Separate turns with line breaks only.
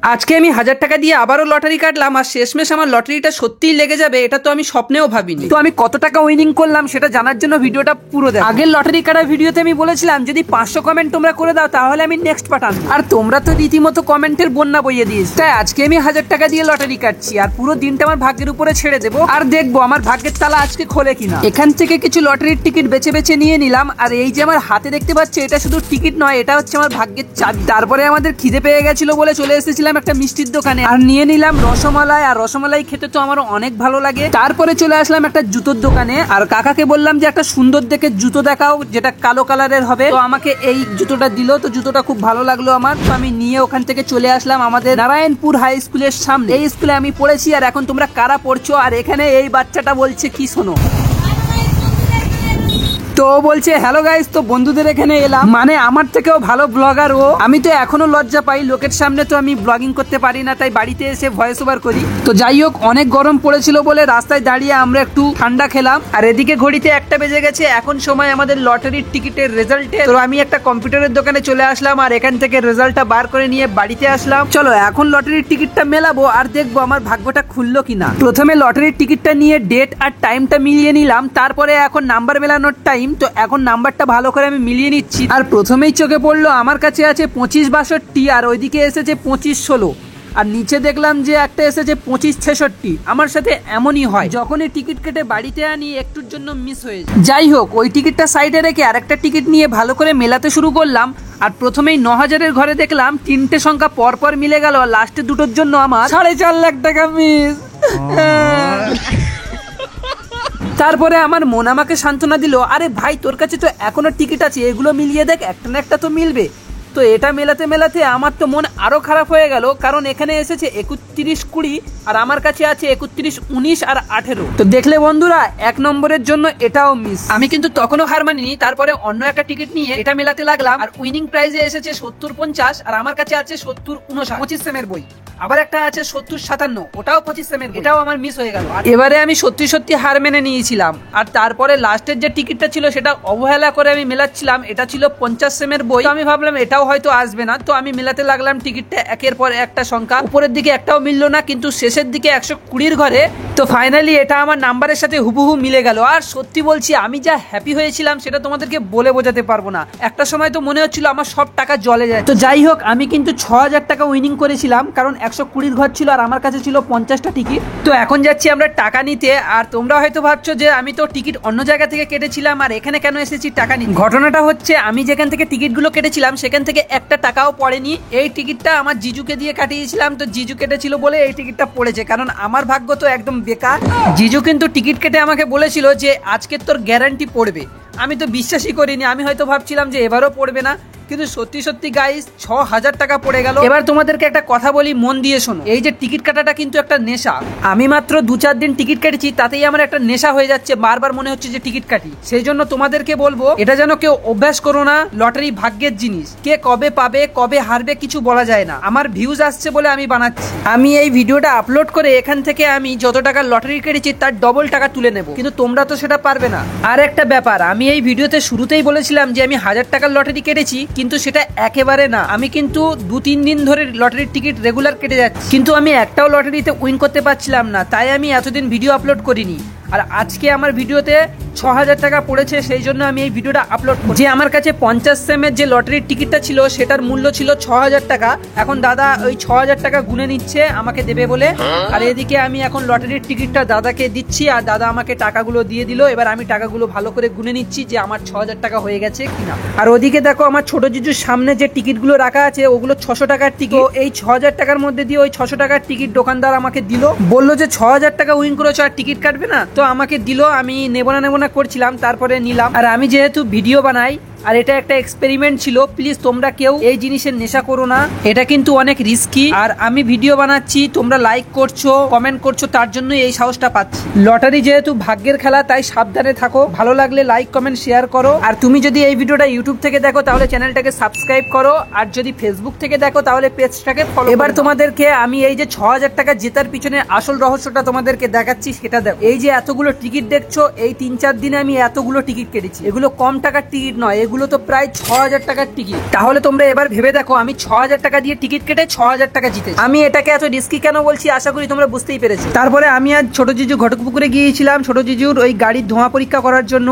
আজকে আমি 1000 টাকা দিয়ে আবারও লটারি কাটলাম আর শেষমেশ আমার লটারিটা সত্যিই লেগে যাবে এটা তো আমি স্বপ্নেও ভাবিনি। তো আমি কত টাকা উইনিং করলাম সেটা জানার জন্য ভিডিওটা পুরো দেখো। আগের লটারি কাটার ভিডিওতে আমি বলেছিলাম যদি 500 কমেন্ট তোমরা করে দাও তাহলে আমি নেক্সট পাঠান, আর তোমরা তো রীতিমতো কমেন্টের বন্যা বইয়ে দিয়েছো। তাই আজকে আমি 1000 টাকা দিয়ে লটারি কাটছি আর পুরো দিনটা আমার ভাগ্যের উপরে ছেড়ে দেবো আর দেখবো আমার ভাগ্যের তালা আজকে খোলে কিনা। এখান থেকে কিছু লটারির টিকিট বেছে বেছে নিয়ে নিলাম আর এই যে আমার হাতে দেখতে পাচ্ছি এটা শুধু টিকিট নয়, এটা হচ্ছে আমার ভাগ্যের চাবি। তারপরে আমাদের খিদে পেয়ে গেছিল বলে চলে এসেছিলাম একটা মিষ্টির দোকানে আর নিয়ে নিলাম রসমালাই, আর রসমালাই খেতে তো আমার অনেক ভালো লাগে। তারপরে চলে আসলাম একটা জুতোর দোকানে আর কাকাকে বললাম যে একটা সুন্দর দেখে জুতো দেখাও যেটা কালো কালারের হবে। তো আমাকে এই জুতোটা দিল, তো জুতোটা খুব ভালো লাগলো আমার, তো আমি নিয়ে ওখান থেকে চলে আসলাম আমাদের নারায়ণপুর হাই স্কুলের সামনে। এই স্কুলে আমি পড়েছি আর এখন তোমরা কারা পড়ছো। আর এখানে এই বাচ্চাটা বলছে কি শোনো, তো বলছে হ্যালো গাইস, তো বন্ধুদের এখানে এলাম, মানে আমার থেকেও ভালো ব্লগার ও। আমি তো এখনো লজ্জা পাই লোকের সামনে, তো আমি ব্লগিং করতে পারি না, তাই বাড়িতে এসে ভয়েস ওভার করি। তো যাই হোক, অনেক গরম পড়েছিল বলে রাস্তায় দাঁড়িয়ে আমরা একটু ঠান্ডা খেলাম আর এদিকে ঘড়িতে 1টা বেজে গেছে। এখন সময় আমাদের লটারির টিকিটের রেজাল্টে। তো আমি একটা কম্পিউটারের দোকানে চলে আসলাম আর এখান থেকে রেজাল্টটা বার করে নিয়ে বাড়িতে আসলাম। চলো এখন লটারির টিকিটটা মেলাবো আর দেখবো আমার ভাগ্যটা খুললো কিনা। প্রথমে লটারির টিকিটটা নিয়ে ডেট আর টাইমটা মিলিয়ে নিলাম, তারপরে এখন নাম্বার মেলানোর টাইম। তো এখন নাম্বারটা ভালো করে আমি মিলিয়ে নিচ্ছি আর প্রথমেই চোখে পড়লো আমার কাছে আছে 2562 আর ওইদিকে এসেছে 2516 আর নিচে দেখলাম যে একটা এসেছে 2566। আমার সাথে এমনই হয়, যখনই টিকিট কেটে বাড়িতে আনি একটুর জন্য মিস হয়ে যায়। যাই হোক, ওই টিকিটটা সাইডে রেখে আরেকটা টিকিট নিয়ে ভালো করে মেলাতে শুরু করলাম আর প্রথমেই 9000-এর ঘরে দেখলাম 3টে সংখ্যা পরপর মিলে গেল আর লাস্টে দুটোর জন্য আমার 4.5 লাখ টাকা মিস। তারপরে আমার মন আমাকে সান্ত্বনা দিল, আরে ভাই তোর কাছে তো এখনো টিকিট আছে, এগুলো মিলিয়ে দেখ, একটা না একটা তো মিলবে। তো এটা মেলাতে মেলাতে আমার তো মন আরো খারাপ হয়ে গেল, কারণ এখানে এসেছে 3120 আর আমার কাছে আছে 3119 আর 18। তো দেখলে বন্ধুরা, 1 নম্বরের জন্য এটাও মিস। আমি কিন্তু তখনও হার মানিনি, তারপরে অন্য একটা টিকিট নিয়ে এটা মেলাতে লাগলাম আর উইনিং প্রাইজে এসেছে 7050 আর আমার কাছে আছে 7059 25 সেমের বই। আবার একটা আছে 7057, ওটাও 25 সেমের, এটাও আমার মিস হয়ে গেল। এবারে আমি সত্যি সত্যি হার মেনে নিয়েছিলাম আর তারপরে লাস্টের যে টিকিটটা ছিল সেটা অবহেলা করে আমি মেলাচ্ছিলাম, এটা ছিল 50 সেমের বই। আমি ভাবলাম এটাও হয়তো আসবে না, তো আমি মেলাতে লাগলাম টিকিটটা একের পর একটা সংখ্যা, উপরের দিকে একটাও মিললো না, কিন্তু শেষের দিকে 120-র ঘরে। তো ফাইনালি এটা আমার নাম্বারের সাথে হুবহু মিলে গেল আর সত্যি বলছি আমি যা হ্যাপি হয়েছিলাম সেটা তোমাদেরকে বলে বোঝাতে পারবো না। একটা সময় তো মনে হচ্ছিল আমার সব টাকা জলে যায়। তো যাই হোক, আমি কিন্তু 6000 টাকা উইনিং করেছিলাম, কারণ 120-র ঘর ছিল আর আমার কাছে ছিল 50টা টিকিট। তো এখন যাচ্ছি আমরা টাকা নিতে আর তোমরা হয়তো ভাবছো যে আমি তো টিকিট অন্য জায়গা থেকে কেটেছিলাম আর এখানে কেন এসেছি টাকা নিতে। ঘটনাটা হচ্ছে আমি যেখান থেকে টিকিটগুলো কেটেছিলাম সেখান থেকে একটা টাকাও পড়েনি। এই টিকিটটা আমার জিজুকে দিয়ে কাটিয়েছিলাম, তো জিজু কেটেছিল বলে এই টিকিটটা পড়েছে, কারণ আমার ভাগ্য তো একদম বেকার। জিজু কিন্তু টিকিট কেটে আমাকে বলেছিল যে আজকে তোর গ্যারান্টি পড়বে। আমি তো বিশ্বাসই করিনি, আমি হয়তো ভাবছিলাম যে এবারও পড়বে না, কিন্তু সত্যি সত্যি গাইস 6000 টাকা পড়ে গেল। এবার তোমাদেরকে একটা কথা বলি, মন দিয়ে শোনো। এই যে টিকিট কাটাটা কিন্তু একটা নেশা। আমি মাত্র 2-4 দিন টিকিট কেটেছি, তাতেই আমার একটা নেশা হয়ে যাচ্ছে, বারবার মনে হচ্ছে যে টিকিট কাটি। সেই জন্য তোমাদেরকে বলবো এটা যেন কেউ অভ্যাস করো না। লটারি ভাগ্যের জিনিস, কে কবে পাবে কবে হারবে কিছু বলা যায় না। আমার ভিউজ আসছে বলে আমি বানাচ্ছি। আমি এই ভিডিওটা আপলোড করে এখান থেকে আমি যত টাকা লটারি কেটেছি তার ডবল টাকা তুলে নেব, কিন্তু তোমরা তো সেটা পারবে না। আর একটা ব্যাপার, আমি এই ভিডিওতে শুরুতেই বলেছিলাম যে আমি 1000 টাকার লটারি কেটেছি, কিন্তু সেটা একেবারে না। আমি কিন্তু 2-3 দিন ধরে লটারির টিকিট রেগুলার কেটে যাচ্ছি, কিন্তু আমি একটাও লটারিতে উইন করতে পারছিলাম না, তাই আমি এতদিন ভিডিও আপলোড করিনি। আর আজকে আমার ভিডিওতে 6000 টাকা পড়েছে, সেই জন্য আমি এই ভিডিওটা আপলোড করছি। যে আমার কাছে 50 সেমের যে লটারির টিকিটটা ছিল সেটার মূল্য ছিল 6000 টাকা। এখন দাদা ওই 6000 টাকা গুনে নিচ্ছে আমাকে দেবে বলে, আর এদিকে আমি এখন লটারির টিকিটটা দাদাকে দিচ্ছি আর দাদা আমাকে টাকাগুলো দিয়ে দিল। এবার আমি টাকাগুলো ভালো করে গুনে নিচ্ছি যে আমার 6000 টাকা হয়ে গেছে কিনা। আর ওদিকে দেখো আমার ছোট জিজুর সামনে যে টিকিটগুলো রাখা আছে ওগুলো 600 টাকার টিকিট। এই 6000 টাকার মধ্যে দিয়ে ওই 600 টাকার টিকিট দোকানদার আমাকে দিল, বললো যে 6000 টাকা উইন করেছো আর টিকিট কাটবে না, তো আমাকে দিল। আমি নেবো না করছিলাম, তারপরে নিলাম। আর আমি যেহেতু ভিডিও বানাই আর এটা একটা এক্সপেরিমেন্ট ছিল, প্লিজ তোমরা কেউ এই জিনিসের নেশা করো না, এটা কিন্তু অনেক রিস্কি। আর আমি ভিডিও বানাচ্ছি, তোমরা লাইক করছো কমেন্ট করছো, তার জন্য এই সাহসটা পাচ্ছি। লটারি যেহেতু ভাগ্যের খেলা, তাই সাবধানে থাকো। ভালো লাগলে লাইক কমেন্ট শেয়ার করো। আর তুমি যদি এই ভিডিওটা ইউটিউব থেকে দেখো তাহলে চ্যানেলটাকে সাবস্ক্রাইব করো, আর যদি ফেসবুক থেকে দেখো তাহলে পেজটাকে ফলো। এবার তোমাদেরকে আমি এই যে 6000 টাকা জেতার পিছনে আসল রহস্যটা তোমাদেরকে দেখাচ্ছি, সেটা দেখো। এই যে এতগুলো টিকিট দেখছো, এই 3-4 দিনে আমি এতগুলো টিকিট কেটেছি। এগুলো কম টাকার টিকিট নয়, এগুলো তো প্রায় 6,000 টাকার টিকিট। তাহলে তোমরা এবার ভেবে দেখো আমি 6,000 টাকা দিয়ে টিকিট কেটে 6,000 টাকা জিতেছি। আমি এটাকে এত রিস্কি কেন বলছি আশা করি তোমরা বুঝতেই পেরেছো। তারপরে আমি আজ ছোট জিজু ঘটকপুকুরে গিয়েছিলাম ছোট জিজুর ওই গাড়ির ধোঁয়া পরীক্ষা করার জন্য।